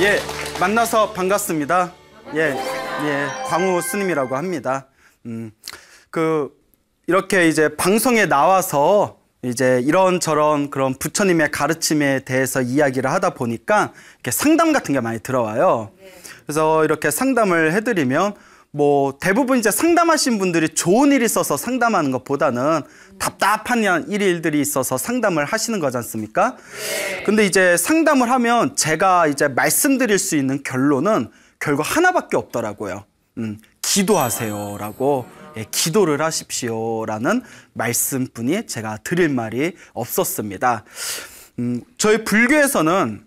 예, 만나서 반갑습니다. 예, 광우 스님이라고 합니다. 이렇게 이제 방송에 나와서 이제 이런저런 그런 부처님의 가르침에 대해서 이야기를 하다 보니까 이렇게 상담 같은 게 많이 들어와요. 그래서 이렇게 상담을 해드리면 뭐 대부분 이제 상담하신 분들이 좋은 일이 있어서 상담하는 것보다는 답답한 일들이 있어서 상담을 하시는 거지 않습니까? 근데 이제 상담을 하면 제가 이제 말씀드릴 수 있는 결론은 결국 하나밖에 없더라고요. 기도하세요라고. 예, 기도를 하십시오라는 말씀뿐이 제가 드릴 말이 없었습니다. 저희 불교에서는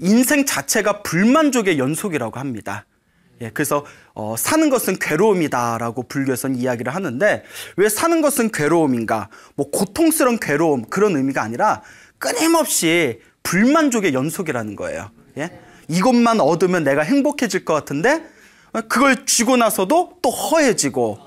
인생 자체가 불만족의 연속이라고 합니다. 예, 그래서 사는 것은 괴로움이다라고 불교에서는 이야기를 하는데, 왜 사는 것은 괴로움인가? 뭐 고통스러운 괴로움, 그런 의미가 아니라 끊임없이 불만족의 연속이라는 거예요. 예? 이것만 얻으면 내가 행복해질 것 같은데 그걸 쥐고 나서도 또 허해지고,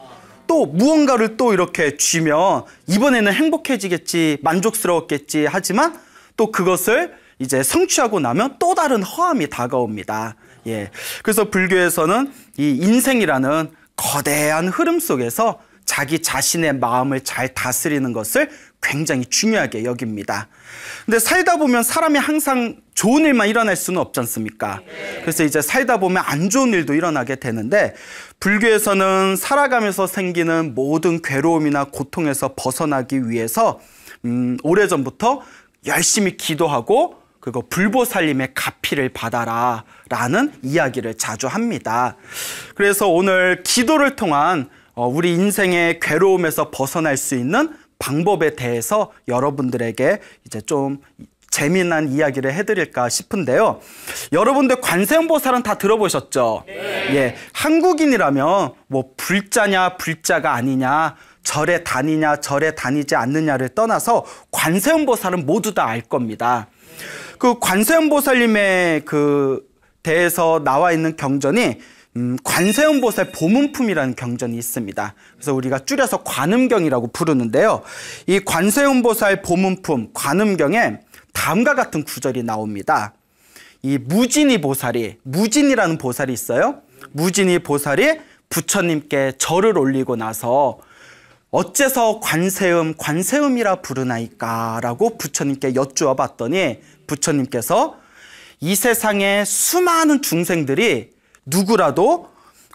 또 무언가를 또 이렇게 쥐면 이번에는 행복해지겠지, 만족스러웠겠지 하지만 또 그것을 이제 성취하고 나면 또 다른 허함이 다가옵니다. 예. 그래서 불교에서는 이 인생이라는 거대한 흐름 속에서 자기 자신의 마음을 잘 다스리는 것을 굉장히 중요하게 여깁니다. 근데 살다 보면 사람이 항상 좋은 일만 일어날 수는 없지 않습니까? 그래서 이제 살다 보면 안 좋은 일도 일어나게 되는데, 불교에서는 살아가면서 생기는 모든 괴로움이나 고통에서 벗어나기 위해서 오래전부터 열심히 기도하고 그리고 불보살님의 가피를 받아라 라는 이야기를 자주 합니다. 그래서 오늘 기도를 통한 우리 인생의 괴로움에서 벗어날 수 있는 방법에 대해서 여러분들에게 이제 좀 재미난 이야기를 해드릴까 싶은데요. 여러분들 관세음보살은 다 들어보셨죠? 네. 예, 한국인이라면 뭐 불자냐 불자가 아니냐, 절에 다니냐 절에 다니지 않느냐를 떠나서 관세음보살은 모두 다 알 겁니다. 그 관세음보살님의 대해서 나와 있는 경전이 관세음보살 보문품이라는 경전이 있습니다. 그래서 우리가 줄여서 관음경이라고 부르는데요. 이 관세음보살 보문품 관음경에 다음과 같은 구절이 나옵니다. 이 무진이 보살이, 무진이라는 보살이 있어요. 무진이 보살이 부처님께 절을 올리고 나서 어째서 관세음이라 부르나이까 라고 부처님께 여쭈어 봤더니 부처님께서 이 세상의 수많은 중생들이 누구라도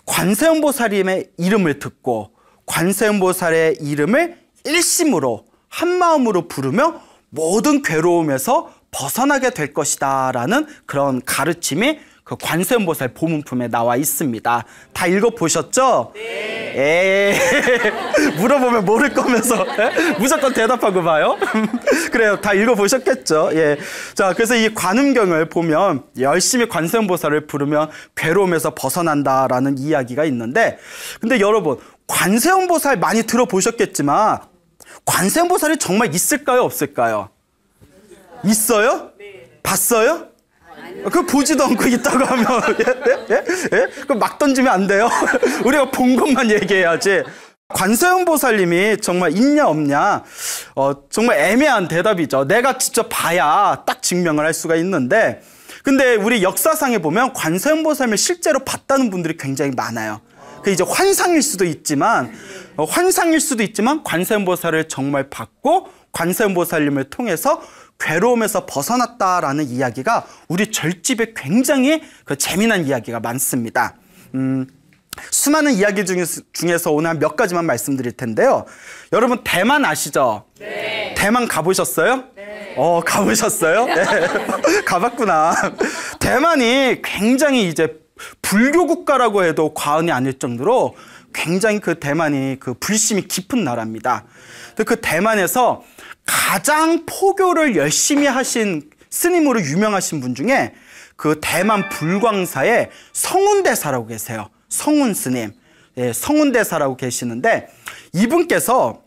관세음보살님의 이름을 듣고 관세음보살의 이름을 일심으로 한마음으로 부르며 모든 괴로움에서 벗어나게 될 것이다 라는 그런 가르침이 그 관세음보살 보문품에 나와 있습니다. 다 읽어보셨죠? 네. 물어보면 모를 거면서 무조건 대답하고 봐요. 그래요. 다 읽어보셨겠죠? 예. 자, 그래서 이 관음경을 보면 열심히 관세음보살을 부르면 괴로움에서 벗어난다라는 이야기가 있는데, 근데 여러분 관세음보살 많이 들어보셨겠지만 관세음보살이 정말 있을까요? 없을까요? 있어요? 봤어요? 그 보지도 않고 있다고 하면 그럼 막 던지면 안 돼요. 우리가 본 것만 얘기해야지. 관세음보살님이 정말 있냐 없냐 정말 애매한 대답이죠. 내가 직접 봐야 딱 증명을 할 수가 있는데, 근데 우리 역사상에 보면 관세음보살님을 실제로 봤다는 분들이 굉장히 많아요. 그 이제 환상일 수도 있지만 관세음보살을 정말 봤고 관세음보살님을 통해서 괴로움에서 벗어났다라는 이야기가 우리 절집에 굉장히 재미난 이야기가 많습니다. 수많은 이야기 중에서 오늘 몇 가지만 말씀드릴 텐데요. 여러분 대만 아시죠? 네. 대만 가보셨어요? 네. 가보셨어요? 네. 가봤구나. 대만이 굉장히 이제 불교 국가라고 해도 과언이 아닐 정도로 굉장히 대만이 불심이 깊은 나라입니다. 그 대만에서 가장 포교를 열심히 하신 스님으로 유명하신 분 중에 그 대만 불광사의 성운대사라고 계세요. 성운 스님. 예, 성운대사라고 계시는데, 이분께서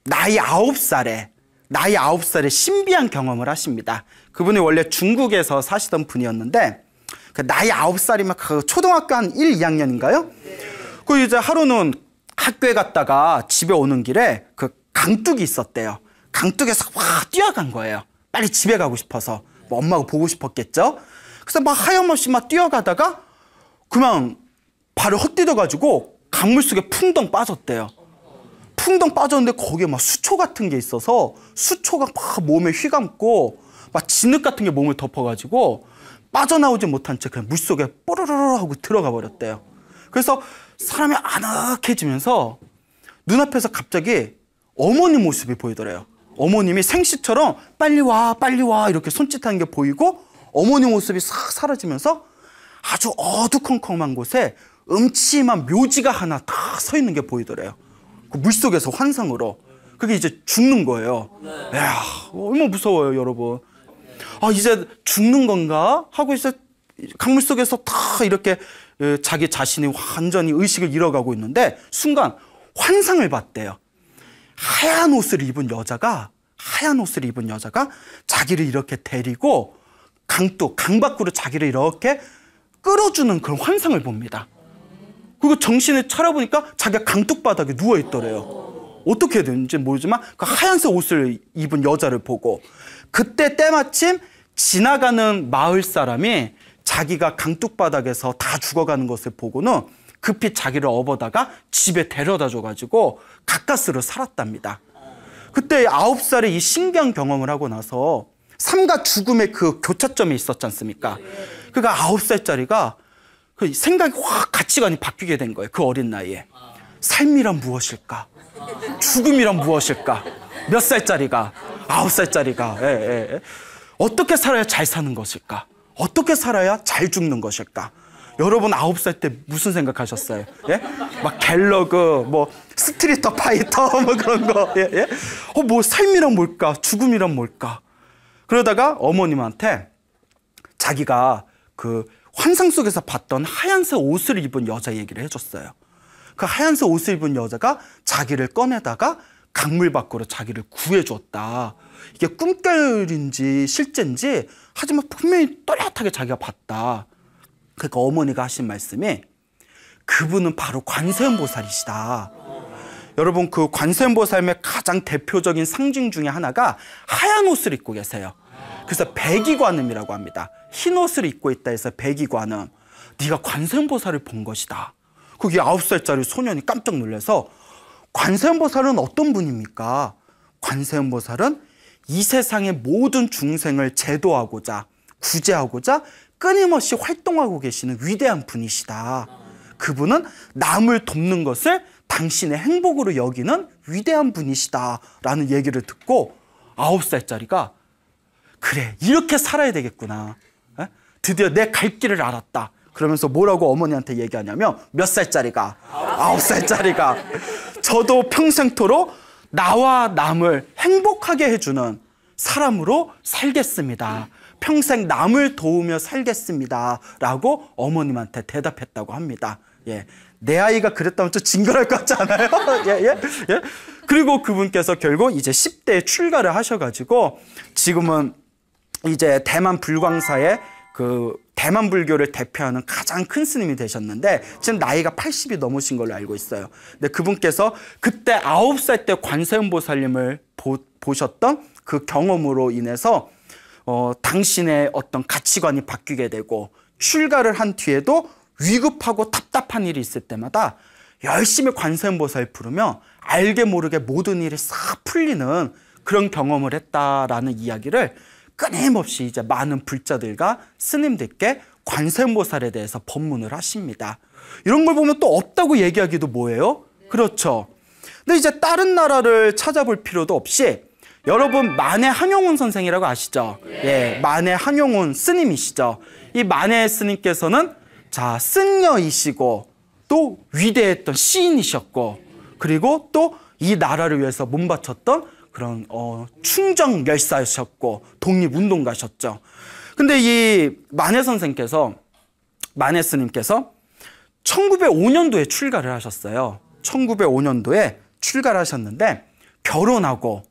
나이 9살에 신비한 경험을 하십니다. 그분이 원래 중국에서 사시던 분이었는데, 나이 9살이면 초등학교 한 1, 2학년인가요? 그 이제 하루는 학교에 갔다가 집에 오는 길에 강둑이 있었대요. 강둑에서 확 뛰어간 거예요. 빨리 집에 가고 싶어서. 뭐 엄마가 보고 싶었겠죠? 그래서 막 하염없이 막 뛰어가다가 그냥 발을 헛디뎌가지고 강물 속에 풍덩 빠졌대요. 풍덩 빠졌는데 거기에 막 수초 같은 게 있어서 수초가 막 몸에 휘감고 막 진흙 같은 게 몸을 덮어가지고 빠져나오지 못한 채 그냥 물속에 뽀로로로 하고 들어가 버렸대요. 그래서 사람이 아늑해지면서 눈앞에서 갑자기 어머니 모습이 보이더래요. 어머님이 생시처럼 빨리 와 빨리 와 이렇게 손짓하는 게 보이고 어머니 모습이 싹 사라지면서 아주 어두컴컴한 곳에 음침한 묘지가 하나 딱 서 있는 게 보이더래요. 그 물속에서 환상으로. 그게 이제 죽는 거예요. 이야, 얼마나 무서워요, 여러분. 아, 이제 죽는 건가? 하고 이제 강물 속에서 다 이렇게 자기 자신이 완전히 의식을 잃어가고 있는데 순간 환상을 봤대요. 하얀 옷을 입은 여자가 자기를 이렇게 데리고 강 밖으로 자기를 이렇게 끌어주는 그런 환상을 봅니다. 그리고 정신을 차려보니까 자기가 강둑바닥에 누워있더래요. 어떻게 해야 되는지 모르지만 그 하얀색 옷을 입은 여자를 보고 그때 때마침 지나가는 마을 사람이 자기가 강둑바닥에서 다 죽어가는 것을 보고는 급히 자기를 업어다가 집에 데려다 줘가지고 가까스로 살았답니다. 그때 9살에 이 신기한 경험을 하고 나서 삶과 죽음의 그 교차점이 있었지 않습니까? 그러니까 9살짜리가 그 생각이 확 가치관이 바뀌게 된 거예요. 그 어린 나이에. 삶이란 무엇일까? 죽음이란 무엇일까? 몇 살짜리가? 9살짜리가. 어떻게 살아야 잘 사는 것일까? 어떻게 살아야 잘 죽는 것일까? 여러분 9살 때 무슨 생각하셨어요? 예? 막 갤러그, 뭐 스트리트 파이터 뭐 그런 거. 예? 뭐 삶이란 뭘까? 죽음이란 뭘까? 그러다가 어머님한테 자기가 그 환상 속에서 봤던 하얀색 옷을 입은 여자 얘기를 해줬어요. 그 하얀색 옷을 입은 여자가 자기를 꺼내다가 강물 밖으로 자기를 구해줬다. 이게 꿈결인지 실제인지 하지만 분명히 또렷하게 자기가 봤다. 그러니까 어머니가 하신 말씀이 그분은 바로 관세음보살이시다. 여러분 그 관세음보살의 가장 대표적인 상징 중에 하나가 하얀 옷을 입고 계세요. 그래서 백이관음이라고 합니다. 흰 옷을 입고 있다 해서 백이관음. 네가 관세음보살을 본 것이다. 거기 9살짜리 소년이 깜짝 놀라서 관세음보살은 어떤 분입니까? 관세음보살은 이 세상의 모든 중생을 제도하고자 구제하고자 끊임없이 활동하고 계시는 위대한 분이시다. 그분은 남을 돕는 것을 당신의 행복으로 여기는 위대한 분이시다 라는 얘기를 듣고 9살짜리가 그래 이렇게 살아야 되겠구나. 드디어 내 갈 길을 알았다. 그러면서 뭐라고 어머니한테 얘기하냐면 몇 살짜리가? 9살짜리가 저도 평생토록 나와 남을 행복하게 해주는 사람으로 살겠습니다. 평생 남을 도우며 살겠습니다. 라고 어머님한테 대답했다고 합니다. 예. 내 아이가 그랬다면 좀 징그러울 것 같지 않아요? 예. 그리고 그분께서 결국 이제 10대에 출가를 하셔가지고 지금은 이제 대만 불광사의 그 대만 불교를 대표하는 가장 큰 스님이 되셨는데 지금 나이가 80이 넘으신 걸로 알고 있어요. 근데 그분께서 그때 9살 때 관세음보살님을 보셨던 그 경험으로 인해서 당신의 어떤 가치관이 바뀌게 되고 출가를 한 뒤에도 위급하고 답답한 일이 있을 때마다 열심히 관세음보살 부르며 알게 모르게 모든 일이 싹 풀리는 그런 경험을 했다라는 이야기를 끊임없이 이제 많은 불자들과 스님들께 관세음보살에 대해서 법문을 하십니다. 이런 걸 보면 또 없다고 얘기하기도 뭐예요? 그렇죠. 근데 이제 다른 나라를 찾아볼 필요도 없이 여러분 만해 한용운 선생이라고 아시죠? 예, 만해 한용운 스님이시죠. 이 만해 스님께서는 자 승려이시고 또 위대했던 시인이셨고 그리고 또 이 나라를 위해서 몸바쳤던 그런 충정 열사셨고 독립운동가셨죠. 근데 이 만해 선생께서 만해 스님께서 1905년도에 출가를 하셨어요. 1905년도에 출가를 하셨는데 결혼하고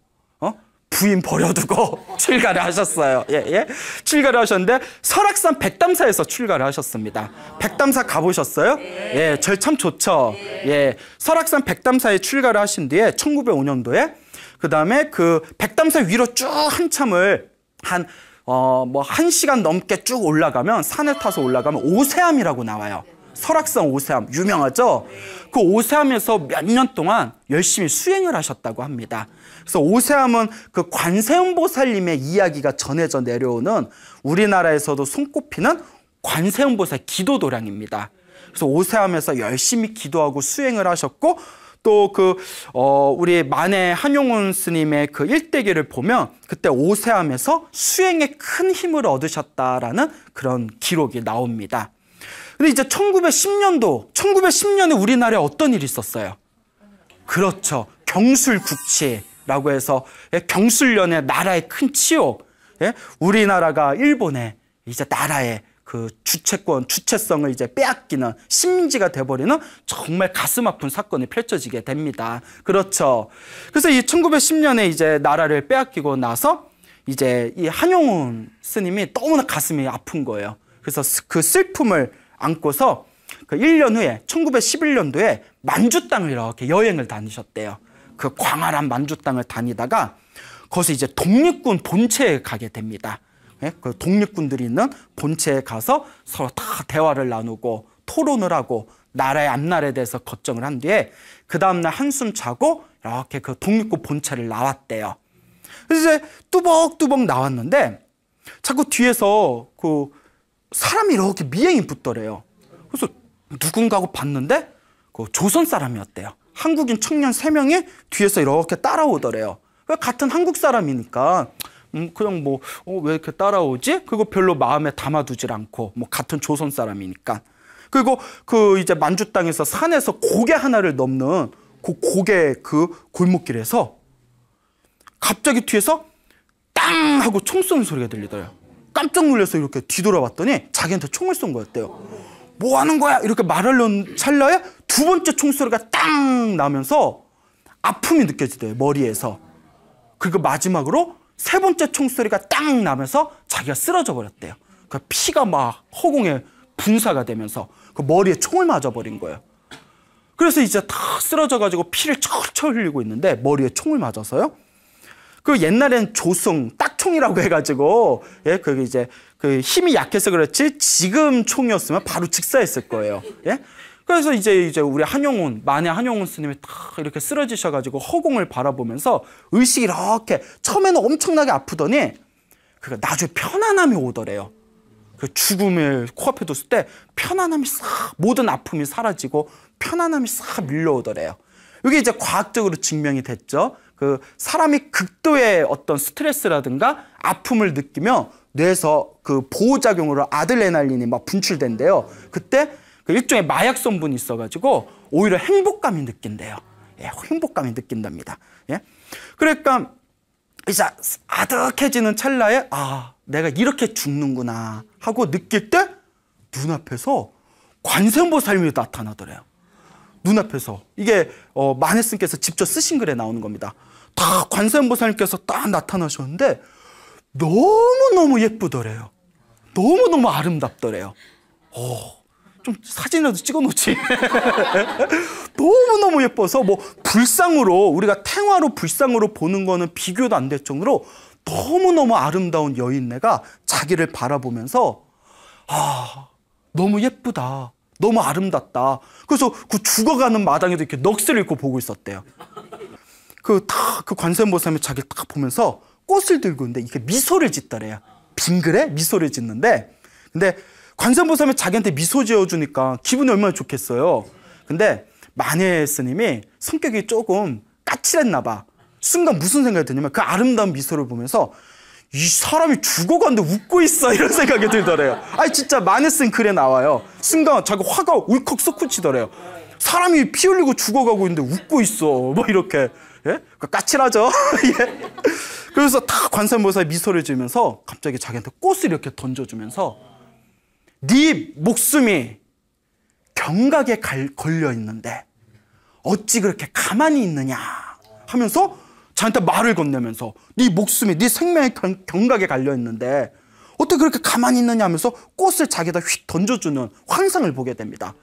부인 버려두고 출가를 하셨어요. 예. 출가를 하셨는데 설악산 백담사에서 출가를 하셨습니다. 백담사 가보셨어요? 예, 절 참 좋죠. 예, 설악산 백담사에 출가를 하신 뒤에 1905년도에 그 다음에 그 백담사 위로 쭉 한참을 한 뭐 1시간 넘게 쭉 올라가면, 산을 타서 올라가면 오세암이라고 나와요. 설악산 오세암 유명하죠? 그 오세암에서 몇 년 동안 열심히 수행을 하셨다고 합니다. 그래서 오세암은 그 관세음보살님의 이야기가 전해져 내려오는 우리나라에서도 손꼽히는 관세음보살 기도도량입니다. 그래서 오세암에서 열심히 기도하고 수행을 하셨고, 또 우리 만해 한용운 스님의 그 일대기를 보면 그때 오세암에서 수행에 큰 힘을 얻으셨다라는 그런 기록이 나옵니다. 근데 이제 1910년에 우리나라에 어떤 일이 있었어요? 그렇죠. 경술국치라고 해서 경술련의 나라의 큰 치욕. 우리나라가 일본의 이제 나라의 그 주체성을 이제 빼앗기는 식민지가 돼버리는 정말 가슴 아픈 사건이 펼쳐지게 됩니다. 그렇죠. 그래서 이 1910년에 이제 나라를 빼앗기고 나서 이제 이 한용운 스님이 너무나 가슴이 아픈 거예요. 그래서 그 슬픔을 안고서 그 1년 후에 1911년도에 만주 땅을 이렇게 여행을 다니셨대요. 그 광활한 만주 땅을 다니다가 거기서 이제 독립군 본체에 가게 됩니다. 그 독립군들이 있는 본체에 가서 서로 다 대화를 나누고 토론을 하고 나라의 앞날에 대해서 걱정을 한 뒤에 그 다음날 한숨 자고 이렇게 그 독립군 본체를 나왔대요. 그래서 이제 뚜벅뚜벅 나왔는데 자꾸 뒤에서 그 사람이 이렇게 미행이 붙더래요. 그래서 누군가고 봤는데 그 조선 사람이었대요. 한국인 청년 3명이 뒤에서 이렇게 따라오더래요. 같은 한국 사람이니까 그냥 뭐 왜 이렇게 따라오지? 그거 별로 마음에 담아두질 않고 뭐 같은 조선 사람이니까. 그리고 그 이제 만주 땅에서 산에서 고개 하나를 넘는 그 고개 그 골목길에서 갑자기 뒤에서 땅 하고 총 쏘는 소리가 들리더래요. 깜짝 놀라서 이렇게 뒤돌아봤더니 자기한테 총을 쏜 거였대요. 뭐 하는 거야? 이렇게 말하려는 찰나에 두 번째 총소리가 땅 나면서 아픔이 느껴지대요, 머리에서. 그리고 마지막으로 세 번째 총소리가 땅 나면서 자기가 쓰러져 버렸대요. 그 피가 막 허공에 분사가 되면서 그 머리에 총을 맞아버린 거예요. 그래서 이제 다 쓰러져가지고 피를 철철 흘리고 있는데 머리에 총을 맞아서요. 그 옛날엔 조승 딱총이라고 해가지고 그게 이제 그 힘이 약해서 그렇지 지금 총이었으면 바로 직사했을 거예요. 그래서 이제 우리 만해 한용운 스님이 딱 이렇게 쓰러지셔가지고 허공을 바라보면서 의식이 이렇게 처음에는 엄청나게 아프더니 그 나중에 편안함이 오더래요. 그 죽음을 코앞에 뒀을 때 편안함이 싹 모든 아픔이 사라지고 편안함이 싹 밀려오더래요. 이게 이제 과학적으로 증명이 됐죠. 그 사람이 극도의 어떤 스트레스라든가 아픔을 느끼며 뇌에서 그 보호작용으로 아드레날린이 막 분출된대요. 그때 그 일종의 마약 성분이 있어가지고 오히려 행복감이 느낀대요. 행복감이 느낀답니다. 그러니까 이제 아득해지는 찰나에 아, 내가 이렇게 죽는구나 하고 느낄 때 눈앞에서 관세음보살님이 나타나더래요. 눈앞에서. 이게 만해 스님께서 직접 쓰신 글에 나오는 겁니다. 다 관세음보살님께서 딱 나타나셨는데 너무너무 예쁘더래요. 너무너무 아름답더래요. 좀 사진이라도 찍어놓지. 너무너무 예뻐서 뭐 불상으로 우리가 탱화로 불상으로 보는 거는 비교도 안 될 정도로 너무너무 아름다운 여인네가 자기를 바라보면서 아, 너무 예쁘다. 너무 아름답다. 그래서 그 죽어가는 마당에도 이렇게 넋을 잃고 보고 있었대요. 그 관세음보살님이 자기 딱 보면서 꽃을 들고 있는데 이게 미소를 짓더래요. 빙그레 미소를 짓는데 근데 관세음보살님이 자기한테 미소 지어주니까 기분이 얼마나 좋겠어요. 근데 만해 스님이 성격이 조금 까칠했나 봐. 순간 무슨 생각이 드냐면 그 아름다운 미소를 보면서 이 사람이 죽어가는데 웃고 있어 이런 생각이 들더래요. 아니 진짜 만해 스님 글에 나와요. 순간 자기 화가 울컥 솟구치더래요. 사람이 피 흘리고 죽어가고 있는데 웃고 있어. 뭐 이렇게. 까칠하죠. 그래서 다 관세음보살이 미소를 지으면서 갑자기 자기한테 꽃을 이렇게 던져주면서 네 목숨이 경각에 걸려 있는데 어찌 그렇게 가만히 있느냐 하면서 자기한테 말을 건네면서 네 목숨이 네 생명의 경각에 갈려 있는데 어떻게 그렇게 가만히 있느냐 하면서 꽃을 자기에다 휙 던져주는 환상을 보게 됩니다.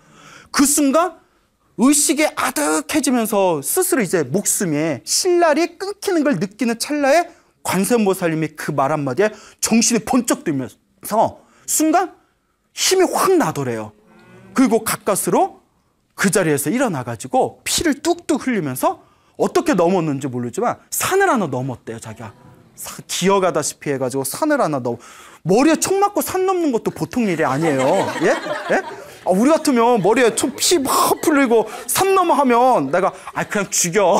그 순간 의식이 아득해지면서 스스로 이제 목숨에 신랄이 끊기는 걸 느끼는 찰나에 관세음보살님이 그 말 한마디에 정신이 번쩍 들면서 순간 힘이 확 나더래요. 그리고 가까스로 그 자리에서 일어나가지고 피를 뚝뚝 흘리면서 어떻게 넘었는지 모르지만 산을 하나 넘었대요. 자기가 기어가다시피 해가지고 산을 하나 머리에 총 맞고 산 넘는 것도 보통 일이 아니에요. 예? 예? 우리 같으면 머리에 피 막 풀리고 산 넘어 하면 내가 그냥 죽여.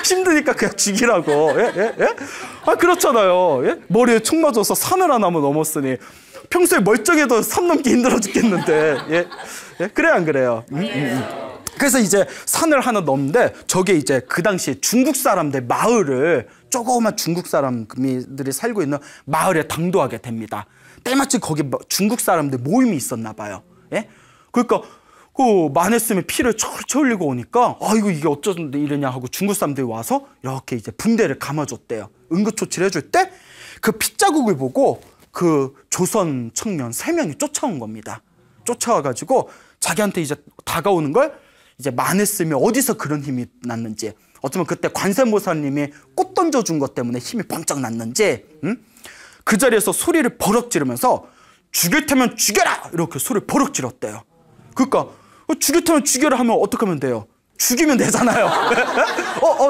힘드니까 그냥 죽이라고. 예? 예? 예? 그렇잖아요. 예? 머리에 총 맞아서 산을 하나 넘었으니 평소에 멀쩡해도 산 넘기 힘들어 죽겠는데. 예? 예? 그래 안 그래요? 그래서 이제 산을 하나 넘는데 저게 이제 그 당시에 중국 사람들 마을을 조그만 중국 사람들이 살고 있는 마을에 당도하게 됩니다. 때마침 거기 중국 사람들 모임이 있었나 봐요. 예? 그러니까 그 만했으면 피를 철철 흘리고 오니까 아이고 이게 어쩌면 이러냐 하고 중국 사람들이 와서 이렇게 이제 붕대를 감아줬대요. 응급처치를 해줄 때 그 핏자국을 보고 그 조선 청년 3명이 쫓아온 겁니다. 쫓아와가지고 자기한테 이제 다가오는 걸 이제 만했으면 어디서 그런 힘이 났는지, 어쩌면 그때 관세음보살님이 꽃 던져준 것 때문에 힘이 번쩍 났는지, 그 자리에서 소리를 버럭 지르면서 죽일 테면 죽여라! 이렇게 소리를 버럭 질렀대요. 그러니까 죽일 테면 죽여라 하면 어떻게 하면 돼요? 죽이면 되잖아요.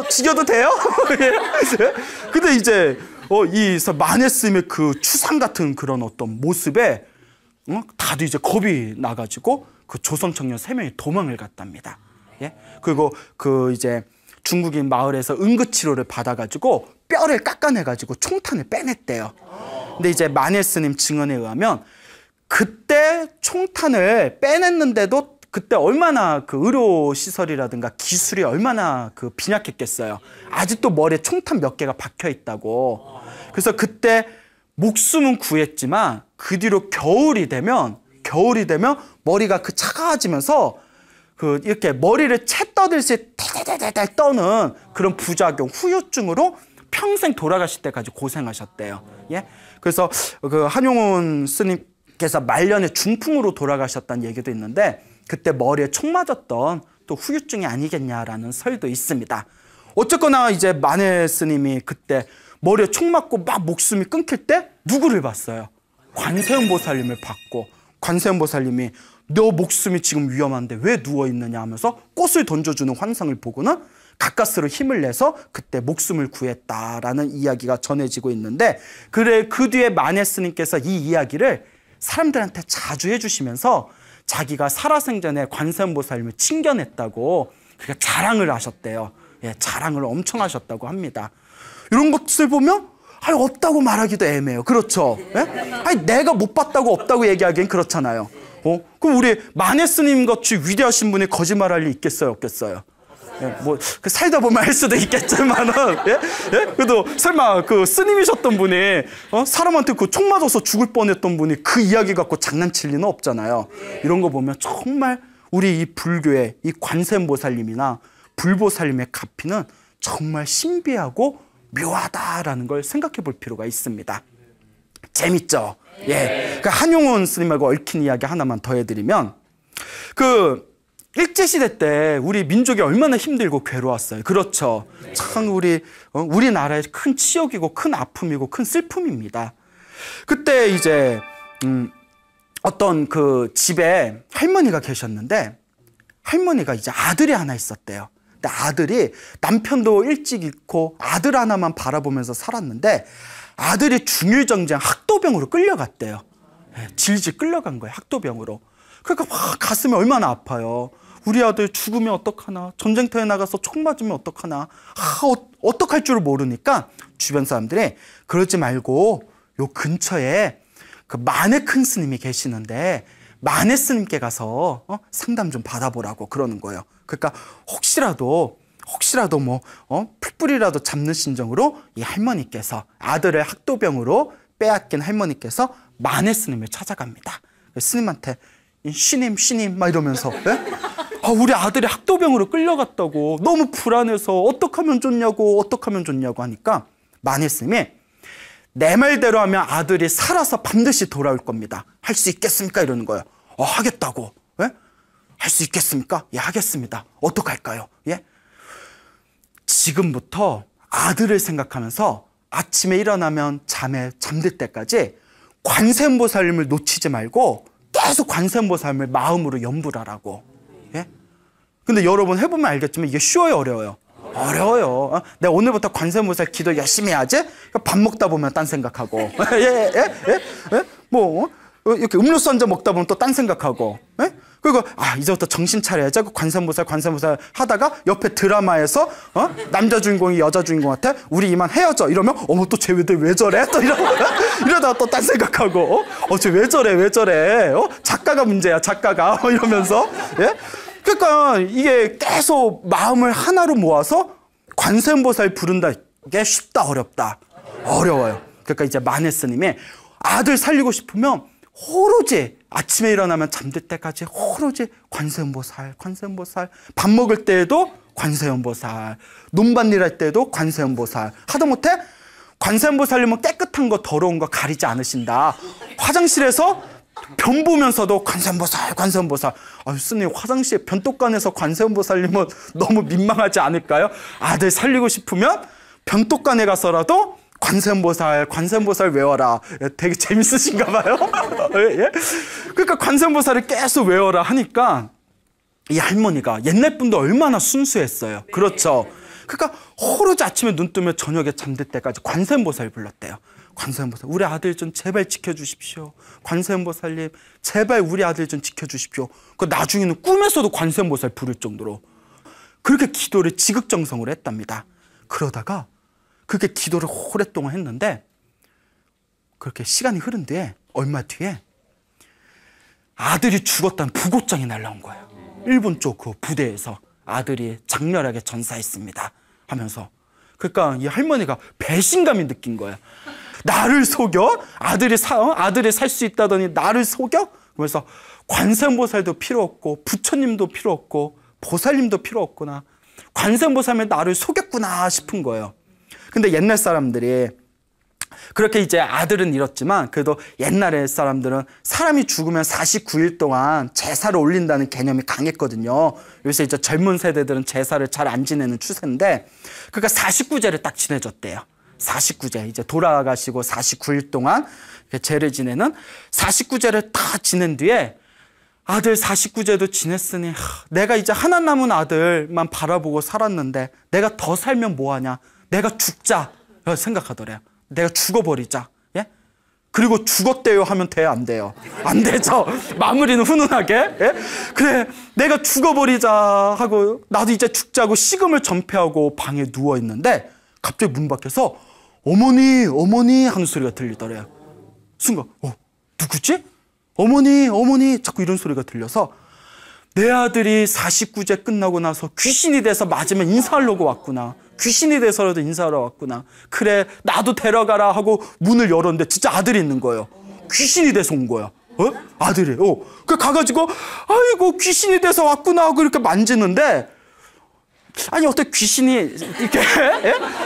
죽여도 돼요? 근데 이제 이 만했음의 그 추상 같은 그런 어떤 모습에 다들 이제 겁이 나가지고 그 조선 청년 3명이 도망을 갔답니다. 예? 그리고 그 이제 중국인 마을에서 응급치료를 받아가지고 뼈를 깎아내가지고 총탄을 빼냈대요. 근데 이제 만혜스님 증언에 의하면 그때 총탄을 빼냈는데도 그때 얼마나 그 의료시설이라든가 기술이 얼마나 그 빈약했겠어요. 아직도 머리에 총탄 몇 개가 박혀 있다고. 그래서 그때 목숨은 구했지만 그 뒤로 겨울이 되면 머리가 그 차가워지면서 그 이렇게 머리를 채 떠들듯이 탈탈탈탈 떠는 그런 부작용, 후유증으로 평생 돌아가실 때까지 고생하셨대요. 예? 그래서 그 한용운 스님께서 말년에 중풍으로 돌아가셨다는 얘기도 있는데 그때 머리에 총 맞았던 또 후유증이 아니겠냐라는 설도 있습니다. 어쨌거나 이제 만해 스님이 그때 머리에 총 맞고 막 목숨이 끊길 때 누구를 봤어요? 관세음보살님을 봤고, 관세음보살님이 너 목숨이 지금 위험한데 왜 누워있느냐 하면서 꽃을 던져주는 환상을 보고는 가까스로 힘을 내서 그때 목숨을 구했다라는 이야기가 전해지고 있는데, 그래 그 뒤에 만해 스님께서 이 이야기를 사람들한테 자주 해주시면서 자기가 살아생전에 관세음보살님을 칭견했다고 그러니까 자랑을 하셨대요. 예, 자랑을 엄청 하셨다고 합니다. 이런 것을 보면 없다고 말하기도 애매해요. 그렇죠? 예? 내가 못 봤다고 없다고 얘기하기엔 그렇잖아요. 그럼 우리 만해 스님 같이 위대하신 분이 거짓말할 리 있겠어요, 없겠어요? 예, 뭐 살다 보면 할 수도 있겠지만은, 예? 예? 그래도 설마 그 스님이셨던 분이 사람한테 그 총 맞아서 죽을 뻔했던 분이 그 이야기 갖고 장난칠 리는 없잖아요. 이런 거 보면 정말 우리 이 불교의 이 관세음보살님이나 불보살님의 가피는 정말 신비하고 묘하다라는 걸 생각해 볼 필요가 있습니다. 재밌죠? 예. 그 한용운 스님하고 얽힌 이야기 하나만 더 해드리면, 그 일제시대 때 우리 민족이 얼마나 힘들고 괴로웠어요. 그렇죠. 참 우리나라의 큰 치욕이고 큰 아픔이고 큰 슬픔입니다. 그때 이제 어떤 그 집에 할머니가 계셨는데 할머니가 이제 아들이 하나 있었대요. 근데 아들이 남편도 일찍 잃고 아들 하나만 바라보면서 살았는데 아들이 중일정장 학도병으로 끌려갔대요. 질질 끌려간 거예요, 학도병으로. 그러니까 막 가슴이 얼마나 아파요. 우리 아들 죽으면 어떡하나, 전쟁터에 나가서 총 맞으면 어떡하나, 어떡할 줄을 모르니까 주변 사람들이 그러지 말고 요 근처에 그 만해 큰 스님이 계시는데 만해 스님께 가서 상담 좀 받아보라고 그러는 거예요. 그러니까 혹시라도 뭐 풀뿌리라도 잡는 심정으로 이 할머니께서 아들을 학도병으로 빼앗긴 할머니께서 만해 스님을 찾아갑니다. 스님한테 쉬님 막 이러면서 우리 아들이 학도병으로 끌려갔다고 너무 불안해서 어떻게 하면 좋냐고 하니까 만해 스님이 내 말대로 하면 아들이 살아서 반드시 돌아올 겁니다. 할 수 있겠습니까? 이러는 거예요. 하겠다고. 예? 할 수 있겠습니까? 예, 하겠습니다. 어떡할까요? 예? 지금부터 아들을 생각하면서 아침에 일어나면 잠들 때까지 관세음보살님을 놓치지 말고 계속 관세음보살님을 마음으로 염불하라고. 예? 근데 여러분 해보면 알겠지만 이게 쉬워요, 어려워요? 어려워요. 내가 오늘부터 관세음보살 기도 열심히 해야지? 밥 먹다 보면 딴 생각하고. 뭐 이렇게 음료수 한 잔 먹다 보면 또 딴 생각하고. 그리고 이제부터 정신 차려야지 하고 관세음보살 하다가 옆에 드라마에서 남자 주인공이 여자 주인공한테 우리 이만 헤어져 이러면 어머 또 쟤 왜 저래? 또 이러다가 또 딴 생각하고 쟤 왜 저래? 작가가 문제야 작가가 이러면서. 예? 그러니까 이게 계속 마음을 하나로 모아서 관세음보살 부른다. 이게 쉽다 어렵다? 어려워요. 그러니까 이제 마네 스님이 아들 살리고 싶으면 오로지 아침에 일어나면 잠들 때까지 오로지 관세음보살 밥 먹을 때에도 관세음보살 논밭일 할 때도 관세음보살 하다못해 관세음보살님은 깨끗한 거 더러운 거 가리지 않으신다. 화장실에서 변 보면서도 관세음보살 스님 화장실 변독관에서 관세음보살님은 너무 민망하지 않을까요? 아들 살리고 싶으면 변독관에 가서라도 관세음보살 외워라. 되게 재밌으신가 봐요. 예? 그러니까 관세음보살을 계속 외워라 하니까 이 할머니가 옛날 분도 얼마나 순수했어요. 그렇죠. 그러니까 오로지 아침에 눈 뜨면 저녁에 잠들 때까지 관세음보살 불렀대요. 관세음보살 우리 아들 좀 제발 지켜주십시오. 관세음보살님 제발 우리 아들 좀 지켜주십시오. 그 나중에는 꿈에서도 관세음보살 부를 정도로 그렇게 기도를 지극정성으로 했답니다. 그러다가 그렇게 기도를 오랫동안 했는데 그렇게 시간이 흐른 뒤에 얼마 뒤에 아들이 죽었다는 부고장이 날라온 거예요. 일본 쪽 그 부대에서 아들이 장렬하게 전사했습니다 하면서. 그러니까 이 할머니가 배신감이 느낀 거예요. 나를 속여? 아들이 살 수 있다더니 나를 속여? 그래서 관세음보살도 필요 없고 부처님도 필요 없고 보살님도 필요 없구나. 관세음보살이 나를 속였구나 싶은 거예요. 근데 옛날 사람들이 그렇게 이제 아들은 잃었지만 그래도 옛날에 사람들은 사람이 죽으면 49일 동안 제사를 올린다는 개념이 강했거든요. 요새 이제 젊은 세대들은 제사를 잘 안 지내는 추세인데 그러니까 49제를 딱 지내줬대요. 49제 이제 돌아가시고 49일 동안 제를 지내는 49제를 다 지낸 뒤에 아들 49제도 지냈으니 내가 이제 하나 남은 아들만 바라보고 살았는데 내가 더 살면 뭐하냐. 내가 죽자 생각하더래요. 내가 죽어버리자. 예? 그리고 죽었대요 하면 돼요 안 돼요? 안 되죠. 마무리는 훈훈하게. 예? 그래 내가 죽어버리자 하고 나도 이제 죽자고 식음을 전폐하고 방에 누워있는데 갑자기 문 밖에서 어머니 하는 소리가 들리더래요. 순간 누구지? 어머니 자꾸 이런 소리가 들려서 내 아들이 49제 끝나고 나서 귀신이 돼서 맞으면 인사하려고 왔구나. 귀신이 돼서라도 인사하러 왔구나. 그래 나도 데려가라 하고 문을 열었는데 진짜 아들이 있는 거예요. 귀신이 돼서 온 거야. 아들이. 그 가가지고 아이고 귀신이 돼서 왔구나 하고 이렇게 만지는데 아니 어떻게 귀신이 이렇게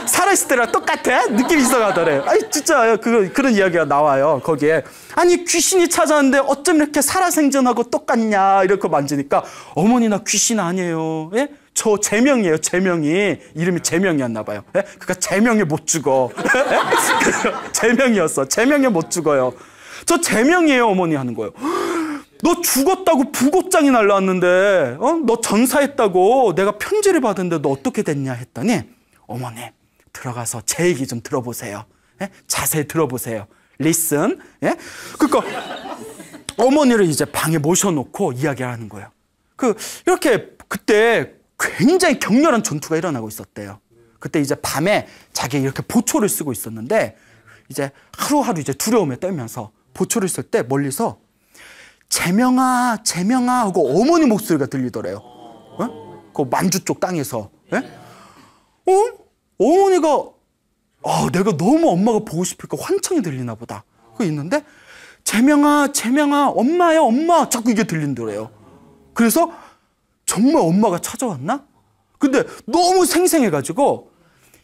살아있을 때랑 똑같아? 느낌이 이상하더래. 아니 진짜 그런 이야기가 나와요 거기에. 아니 귀신이 찾아왔는데 어쩜 이렇게 살아생전하고 똑같냐 이렇게 만지니까 어머니 나 귀신 아니에요. 예? 저 제명이에요. 제명이 이름이 제명이었나 봐요. 예? 그러니까 제명에 못 죽어. 제명이었어. 제명에 못 죽어요. 저 제명이에요 어머니 하는 거예요. 너 죽었다고 부고장이 날라왔는데 너 전사했다고 내가 편지를 받았는데 너 어떻게 됐냐 했더니 어머니 들어가서 제 얘기 좀 들어보세요. 예? 자세히 들어보세요. 리슨. 예? 그러니까 어머니를 이제 방에 모셔놓고 이야기를 하는 거예요. 이렇게 그때 굉장히 격렬한 전투가 일어나고 있었대요. 그때 이제 밤에 자기 이렇게 보초를 쓰고 있었는데 이제 하루하루 이제 두려움에 떨면서 보초를 쓸 때 멀리서 제명아 하고 어머니 목소리가 들리더래요. 그 만주 쪽 땅에서. 예? 어머니가 내가 너무 엄마가 보고 싶으니까 환청이 들리나 보다. 그거 있는데 제명아 엄마 자꾸 이게 들린더래요. 그래서 정말 엄마가 찾아왔나? 근데 너무 생생해가지고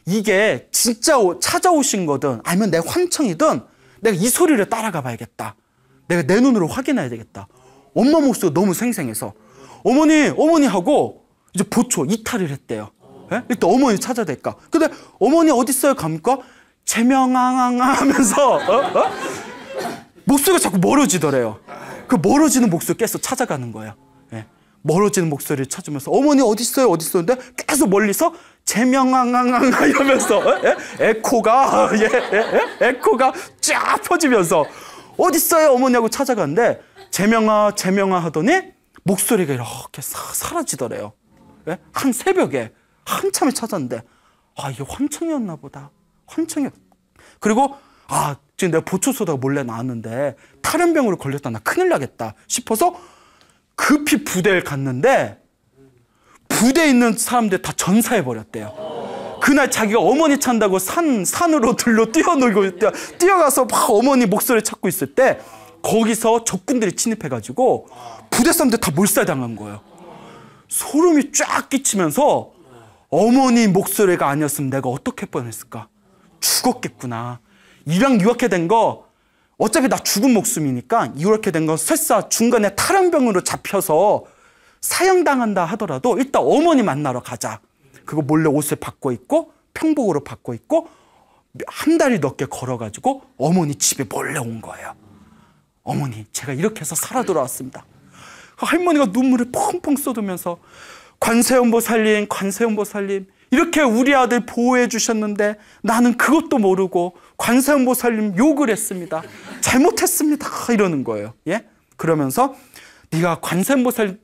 이게 진짜 찾아오신 거든 아니면 내 환청이든 내가 이 소리를 따라가 봐야겠다. 내가 내 눈으로 확인해야 되겠다. 엄마 목소리가 너무 생생해서 어머니 하고 이제 보초 이탈을 했대요. 예? 일단 어머니 찾아야 될까. 근데 어머니 어디 있어요? 가니까 제명왕 하면서 목소리가 자꾸 멀어지더래요. 그 멀어지는 목소리 계속 찾아가는 거예요. 예. 멀어지는 목소리를 찾으면서 어머니 어디 있어요? 어디 있어요? 근데 계속 멀리서 제명왕 이러면서 에코가 에코가 쫙 퍼지면서 어디 있어요? 어머니 하고 찾아가는데 제명아 하더니 목소리가 이렇게 사라지더래요. 예? 한 새벽에 한참을 찾았는데 이게 환청이었나 보다. 환청이었. 그리고 지금 내가 보초 쏘다가 몰래 나왔는데 탈염병으로 걸렸다. 나 큰일 나겠다 싶어서 급히 부대에 갔는데 부대에 있는 사람들 다 전사해버렸대요. 그날 자기가 어머니 찾는다고 산으로 들로 뛰어가서 막 어머니 목소리 찾고 있을 때 거기서 적군들이 침입해가지고 부대 사람들 다 몰살당한 거예요. 소름이 쫙 끼치면서 어머니 목소리가 아니었으면 내가 어떻게 뻔했을까? 죽었겠구나. 이랑 유학해 된 거 어차피 나 죽은 목숨이니까 이렇게 된 거 설사 중간에 탈염병으로 잡혀서 사형당한다 하더라도 일단 어머니 만나러 가자. 그거 몰래 옷을 바꿔 입고 평복으로 바꿔 입고 한 달이 넘게 걸어가지고 어머니 집에 몰래 온 거예요. 어머니 제가 이렇게 해서 살아 돌아왔습니다. 할머니가 눈물을 펑펑 쏟으면서 관세음보살님 이렇게 우리 아들 보호해 주셨는데 나는 그것도 모르고 관세음보살님 욕을 했습니다. 잘못했습니다. 이러는 거예요. 예? 그러면서 네가 관세음보살님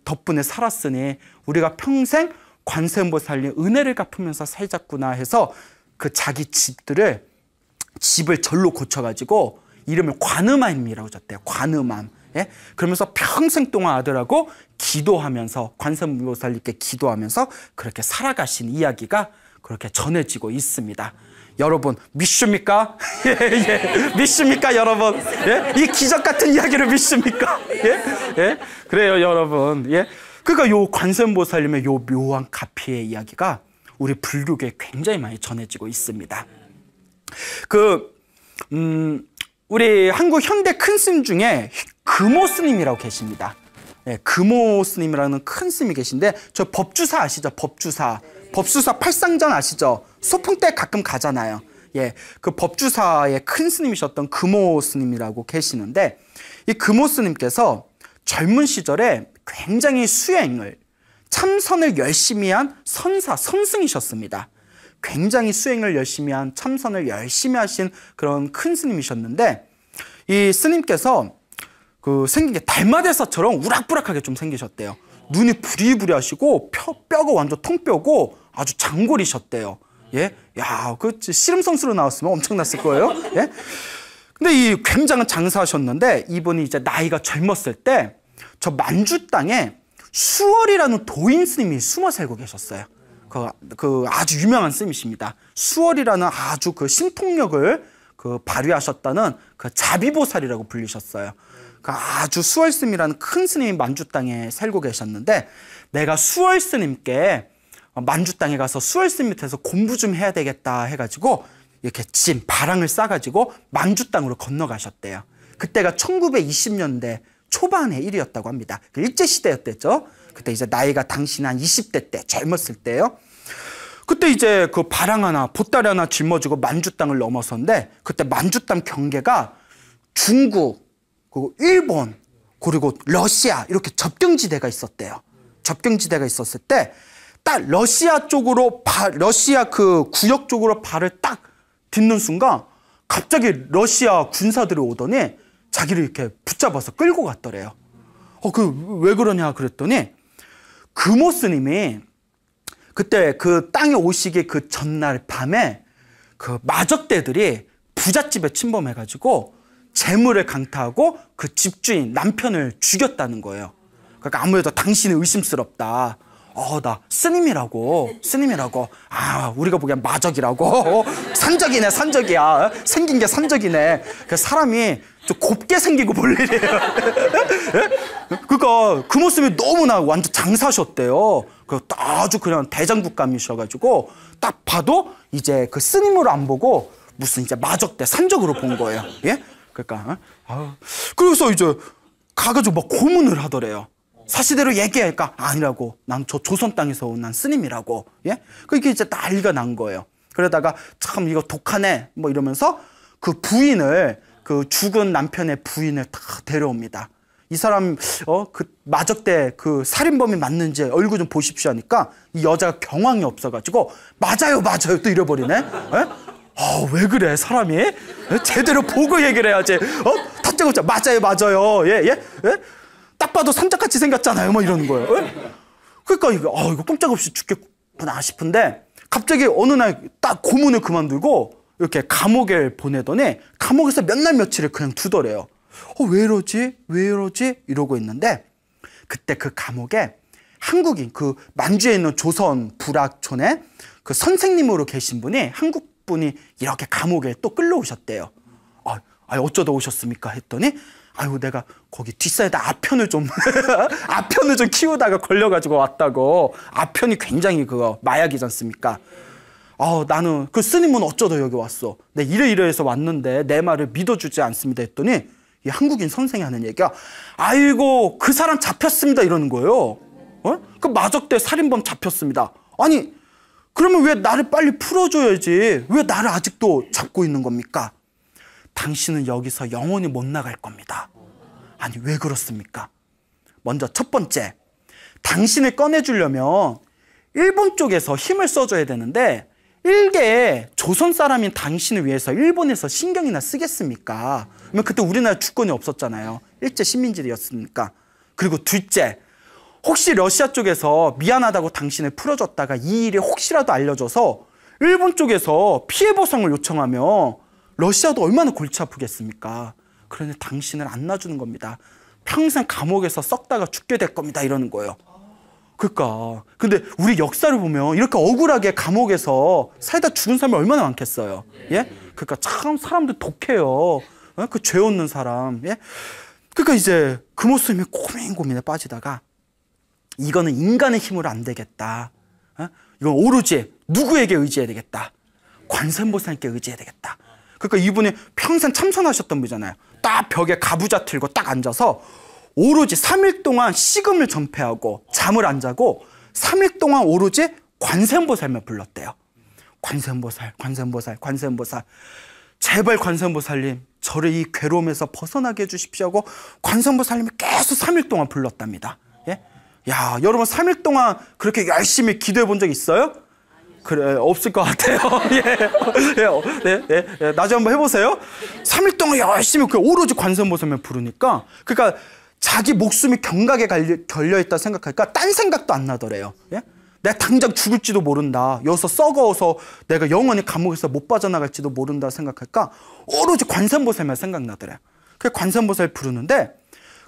덕분에 살았으니 우리가 평생 관세음보살님 은혜를 갚으면서 살자꾸나 해서 그 자기 집을 절로 고쳐가지고 이름을 관음암이라고 줬대요. 관음암. 예? 그러면서 평생 동안 아들하고 기도하면서 관세음보살님께 기도하면서 그렇게 살아가신 이야기가 그렇게 전해지고 있습니다. 여러분 믿습니까? 예. 믿습니까 여러분? 예? 이 기적 같은 이야기를 믿습니까? 예? 예? 그래요 여러분. 예? 그러니까 요 관세음보살님의 요 묘한 가피의 이야기가 우리 불교계에 굉장히 많이 전해지고 있습니다. 우리 한국 현대 큰 스님 중에 금오 스님이라고 계십니다. 예, 금오 스님이라는 큰 스님이 계신데 저 법주사 아시죠? 법주사 팔상전 아시죠? 소풍 때 가끔 가잖아요. 예, 그 법주사의 큰 스님이셨던 금오 스님이라고 계시는데 이 금오 스님께서 젊은 시절에 굉장히 참선을 열심히 한 선승이셨습니다. 굉장히 수행을 열심히 한 참선을 열심히 하신 그런 큰 스님이셨는데 이 스님께서 생긴 게 달마대사처럼 우락부락하게 좀 생기셨대요. 눈이 부리부리하시고 뼈가 완전 통뼈고 아주 장골이셨대요. 예, 야, 그 씨름선수로 나왔으면 엄청났을 거예요. 예, 근데 이 굉장한 장사하셨는데 이분이 이제 나이가 젊었을 때 저 만주 땅에 수월이라는 도인 스님이 숨어 살고 계셨어요. 그 아주 유명한 스님이십니다. 수월이라는 아주 그 신통력을 발휘하셨다는 그 자비보살이라고 불리셨어요. 그 아주 수월 스님이라는 큰 스님이 만주 땅에 살고 계셨는데 내가 수월 스님께 만주 땅에 가서 수월 스님 밑에서 공부 좀 해야 되겠다 해가지고 이렇게 바랑을 싸가지고 만주 땅으로 건너가셨대요. 그때가 1920년대 초반의 일이었다고 합니다. 일제시대였댔죠. 그때 이제 나이가 당신 한 20대 때 젊었을 때요. 그때 이제 그 바랑 하나 보따리 하나 짊어지고 만주 땅을 넘어섰는데 그때 만주 땅 경계가 중국, 그리고 일본, 그리고 러시아 이렇게 접경지대가 있었대요. 접경지대가 있었을 때 딱 러시아 그 구역 쪽으로 발을 딱 딛는 순간 갑자기 러시아 군사들이 오더니 자기를 이렇게 붙잡아서 끌고 갔더래요. 왜 그러냐 그랬더니 금오 스님이 그때 그 땅에 오시기 그 전날 밤에 그 마적대들이 부잣집에 침범해가지고 재물을 강타하고 그 집주인 남편을 죽였다는 거예요. 그러니까 아무래도 당신이 의심스럽다. 나 스님이라고. 우리가 보기엔 마적이라고. 산적이야. 생긴 게 산적이네. 그 사람이 좀 곱게 생기고 볼 일이에요. 그러니까 그 모습이 너무나 완전 장사셨대요. 아주 그냥 대장국감이셔가지고 딱 봐도 이제 그 스님으로 안 보고 무슨 이제 마적대 산적으로 본 거예요. 예? 그러니까 그래서 이제 가가지고 막 고문을 하더래요. 사실대로 얘기하니까 아니라고. 난 저 조선 땅에서 온 난 스님이라고. 예? 그게 이제 난리가 난 거예요. 그러다가 참 이거 독하네 뭐 이러면서 그 부인을, 그 죽은 남편의 부인을 다 데려옵니다. 이 사람 그 마적대 그 살인범이 맞는지 얼굴 좀 보십시오 하니까 이 여자가 경황이 없어가지고 맞아요 또 이래버리네. 왜 그래 사람이? 제대로 보고 얘기를 해야지. 다짜고짜 맞아요. 예? 딱 봐도 삼짝같이 생겼잖아요. 뭐 이러는 거예요. 그러니까 이거 꼼짝없이 죽겠구나 싶은데 갑자기 어느 날 딱 고문을 그만두고 이렇게 감옥에 보내더니 감옥에서 몇 날 며칠을 그냥 두더래요. 왜 이러지? 이러고 있는데 그때 그 감옥에 한국인, 그 만주에 있는 조선 불악촌에 그 선생님으로 계신 분이, 한국 분이 이렇게 감옥에 또 끌려오셨대요. 어쩌다 오셨습니까? 했더니 아유 내가 거기 뒷산에다 아편을 좀 아편을 좀 키우다가 걸려가지고 왔다고. 아편이 굉장히 그거 마약이지 않습니까? 나는 그 스님은 어쩌다 여기 왔어. 내 이래해서 왔는데 내 말을 믿어주지 않습니다 했더니 이 한국인 선생이 하는 얘기가 아이고 그 사람 잡혔습니다 이러는 거예요. 그 마적대 살인범 잡혔습니다. 아니 그러면 왜 나를 빨리 풀어줘야지 왜 나를 아직도 잡고 있는 겁니까? 당신은 여기서 영원히 못 나갈 겁니다. 아니 왜 그렇습니까? 먼저 첫 번째, 당신을 꺼내주려면 일본 쪽에서 힘을 써줘야 되는데 일개 조선 사람인 당신을 위해서 일본에서 신경이나 쓰겠습니까? 그러면 그때 우리나라 주권이 없었잖아요. 일제 식민지였으니까. 그리고 둘째, 혹시 러시아 쪽에서 미안하다고 당신을 풀어줬다가 이 일이 혹시라도 알려져서 일본 쪽에서 피해 보상을 요청하면 러시아도 얼마나 골치 아프겠습니까? 그런데 당신을 안 놔주는 겁니다. 평생 감옥에서 썩다가 죽게 될 겁니다. 이러는 거예요. 그러니까 근데 우리 역사를 보면 이렇게 억울하게 감옥에서 살다 죽은 사람이 얼마나 많겠어요. 예? 그러니까 참 사람들 독해요. 그 죄 없는 사람. 예? 그러니까 이제 그 모습이 고민에 빠지다가 이거는 인간의 힘으로 안 되겠다. 이건 오로지 누구에게 의지해야 되겠다. 관세음보살께 의지해야 되겠다. 그러니까 이분이 평생 참선하셨던 분이잖아요. 딱 벽에 가부좌 틀고 딱 앉아서 오로지 3일 동안 식음을 전폐하고 잠을 안 자고 3일 동안 오로지 관세음보살만 불렀대요. 관세음보살. 제발 관세음보살님 저를 이 괴로움에서 벗어나게 해주십시오 하고 관세음보살님이 계속 3일 동안 불렀답니다. 예? 야, 여러분 3일 동안 그렇게 열심히 기도해 본 적 있어요? 그래, 없을 것 같아요. 네. 나중에 한번 해보세요. 3일 동안 열심히 오로지 관세음보살만 부르니까 그러니까 자기 목숨이 경각에 걸려있다 생각하니까 딴 생각도 안 나더래요. 예? 내가 당장 죽을지도 모른다. 여기서 썩어서 내가 영원히 감옥에서 못 빠져나갈지도 모른다 생각하니까 오로지 관세음보살만 생각나더래요. 그래서 관세음보살 부르는데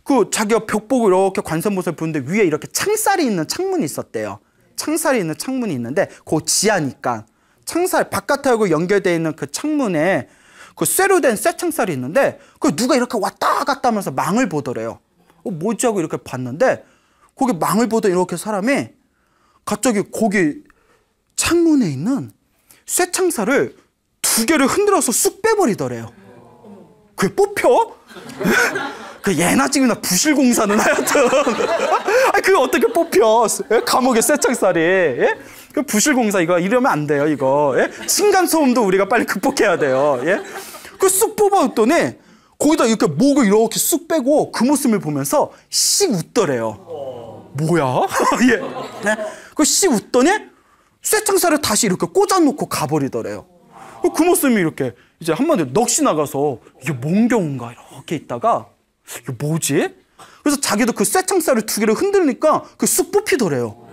그 자기가 벽 보고 이렇게 관세음보살 부르는데 위에 이렇게 창살이 있는 창문이 있었대요. 창살이 있는 창문이 있는데 그 지하니까 창살 바깥하고 연결되어 있는 그 창문에 그 쇠로 된 쇠창살이 있는데 그 누가 이렇게 왔다 갔다 하면서 망을 보더래요. 뭐지 하고 이렇게 봤는데 거기 망을 보던 이렇게 사람이 갑자기 거기 창문에 있는 쇠창살을 2개를 흔들어서 쑥 빼버리더래요. 그게 뽑혀? 그 예나 지금이나 부실공사는 하여튼 그게 어떻게 뽑혀? 감옥에 쇠창살이. 예? 그 부실공사 이거 이러면 안 돼요 이거. 예? 층간소음도 우리가 빨리 극복해야 돼요. 예? 그 쑥 뽑아줬더니 거기다 이렇게 목을 이렇게 쑥 빼고 그 모습을 보면서 씩 웃더래요. 뭐야? 예. 네? 그 씩 웃더니 쇠창살을 다시 이렇게 꽂아놓고 가버리더래요. 그 모습이 이렇게 이제 한마디로 넋이 나가서 이게 뭔 경우인가 이렇게 있다가 이게 뭐지? 그래서 자기도 그 쇠창살을 2개를 흔들니까 그 쑥 뽑히더래요.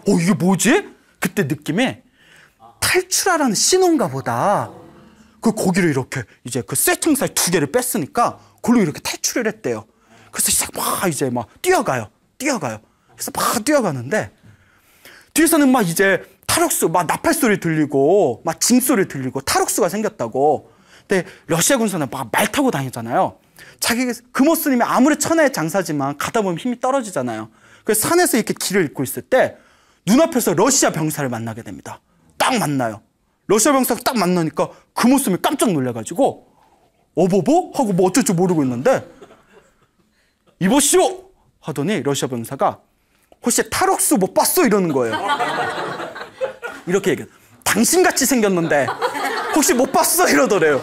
이게 뭐지? 그때 느낌에 탈출하라는 신호인가 보다. 그 고기를 이렇게 이제 그 쇠창살 2개를 뺐으니까 그걸로 이렇게 탈출을 했대요. 그래서 이제 막 뛰어가요. 그래서 막 뛰어가는데 뒤에서는 막 이제 탈옥수 막 나팔 소리 들리고 막 징 소리 들리고 탈옥수가 생겼다고. 근데 러시아 군사는 막 말 타고 다니잖아요. 자기 금오 스님이 아무리 천하의 장사지만 가다 보면 힘이 떨어지잖아요. 그래서 산에서 이렇게 길을 잇고 있을 때 눈앞에서 러시아 병사를 만나게 됩니다. 딱 만나요. 러시아 병사가 딱 만나니까 금오 스님이 깜짝 놀래가지고 어버버? 하고 뭐 어쩔 줄 모르고 있는데 이보시오! 하더니 러시아 병사가 혹시 탈옥수 못 봤어? 이러는 거예요. 이렇게 얘기해요. 당신같이 생겼는데 혹시 못 봤어? 이러더래요.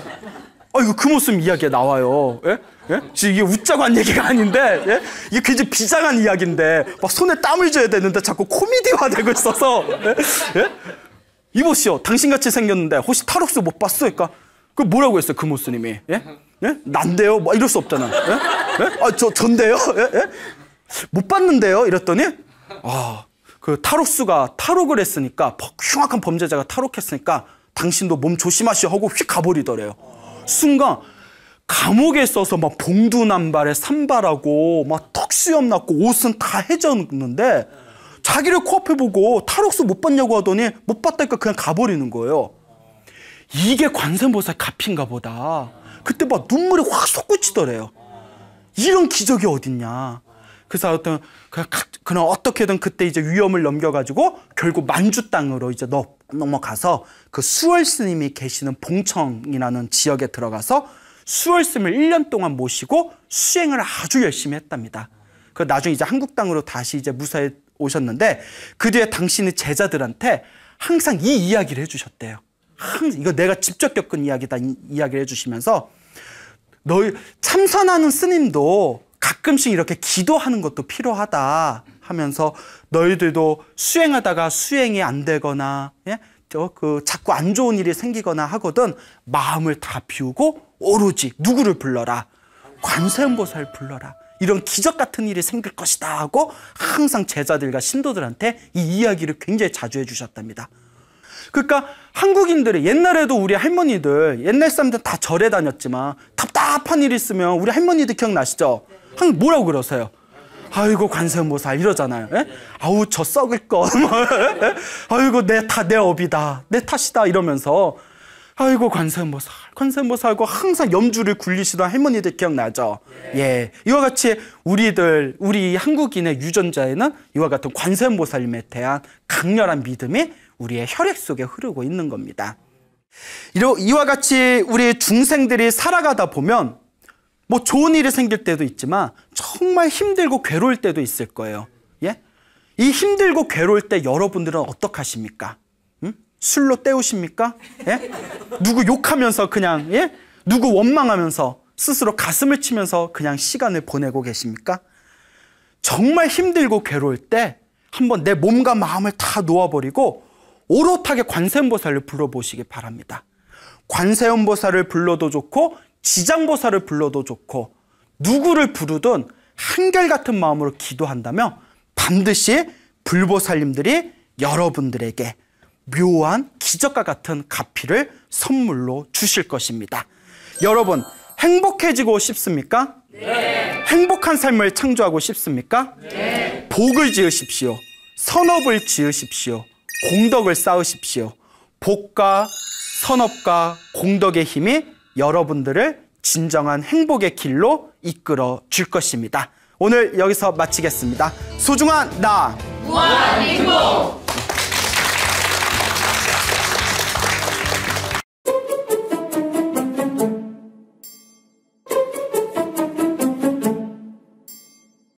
이거 그 모습 이야기에 나와요. 예? 예? 지금 이게 웃자고 한 얘기가 아닌데, 예? 이게 굉장히 비장한 이야기인데, 막 손에 땀을 줘야 되는데 자꾸 코미디화 되고 있어서, 예? 예? 이보시오, 당신같이 생겼는데 혹시 탈옥수 못 봤어? 그러니까 그 뭐라고 했어요, 그 모스님이? 예? 예? 난데요? 뭐 이럴 수 없잖아. 예? 예? 전데요? 예? 예? 못 봤는데요? 이랬더니 그 탈옥수가 탈옥을 했으니까, 흉악한 범죄자가 탈옥했으니까 당신도 몸 조심하시오 하고 휙 가버리더래요. 순간 감옥에 있어서 막 봉두남발에 산발하고 막 턱수염 났고 옷은 다 해졌는데 자기를 코앞에 보고 탈옥수 못 봤냐고 하더니 못 봤다니까 그냥 가버리는 거예요. 이게 관세음보살 값인가 보다. 그때 막 눈물이 확 솟구치더래요. 이런 기적이 어딨냐. 그래서 하여튼 그냥 어떻게든 그때 이제 위험을 넘겨가지고 결국 만주 땅으로 이제 넘어가서 그 수월 스님이 계시는 봉청이라는 지역에 들어가서 수월 스님을 1년 동안 모시고 수행을 아주 열심히 했답니다. 그 나중에 이제 한국 땅으로 다시 이제 무사히 오셨는데 그 뒤에 당신의 제자들한테 항상 이 이야기를 해주셨대요. 항상 이거 내가 직접 겪은 이야기다 이야기를 해주시면서 너희 참선하는 스님도 가끔씩 이렇게 기도하는 것도 필요하다 하면서 너희들도 수행하다가 수행이 안 되거나 예? 자꾸 안 좋은 일이 생기거나 하거든 마음을 다 비우고 오로지 누구를 불러라? 관세음보살 불러라. 이런 기적 같은 일이 생길 것이다 하고 항상 제자들과 신도들한테 이 이야기를 굉장히 자주 해주셨답니다. 그러니까 한국인들이 옛날에도 우리 할머니들 옛날 사람들 다 절에 다녔지만 답답한 일 있으면 우리 할머니들 기억나시죠? 항상 뭐라고 그러세요? 아이고 관세음보살 이러잖아요. 예? 아우 저 썩을 거. 아이고 내 업이다. 내 탓이다 이러면서 아이고 관세음보살 하고 항상 염주를 굴리시던 할머니들 기억나죠? 예. 이와 같이 우리 한국인의 유전자에는 이와 같은 관세음보살님에 대한 강렬한 믿음이 우리의 혈액 속에 흐르고 있는 겁니다. 이와 같이 우리 중생들이 살아가다 보면 뭐 좋은 일이 생길 때도 있지만 정말 힘들고 괴로울 때도 있을 거예요. 예? 이 힘들고 괴로울 때 여러분들은 어떡하십니까? 술로 때우십니까? 예? 누구 욕하면서 그냥 예? 누구 원망하면서 스스로 가슴을 치면서 그냥 시간을 보내고 계십니까? 정말 힘들고 괴로울 때 한번 내 몸과 마음을 다 놓아버리고 오롯하게 관세음보살을 불러보시기 바랍니다. 관세음보살을 불러도 좋고 지장보살을 불러도 좋고 누구를 부르든 한결같은 마음으로 기도한다면 반드시 불보살님들이 여러분들에게 묘한 기적과 같은 가피를 선물로 주실 것입니다. 여러분 행복해지고 싶습니까? 네. 행복한 삶을 창조하고 싶습니까? 네. 복을 지으십시오. 선업을 지으십시오. 공덕을 쌓으십시오. 복과 선업과 공덕의 힘이 여러분들을 진정한 행복의 길로 이끌어 줄 것입니다. 오늘 여기서 마치겠습니다. 소중한 나 무한행복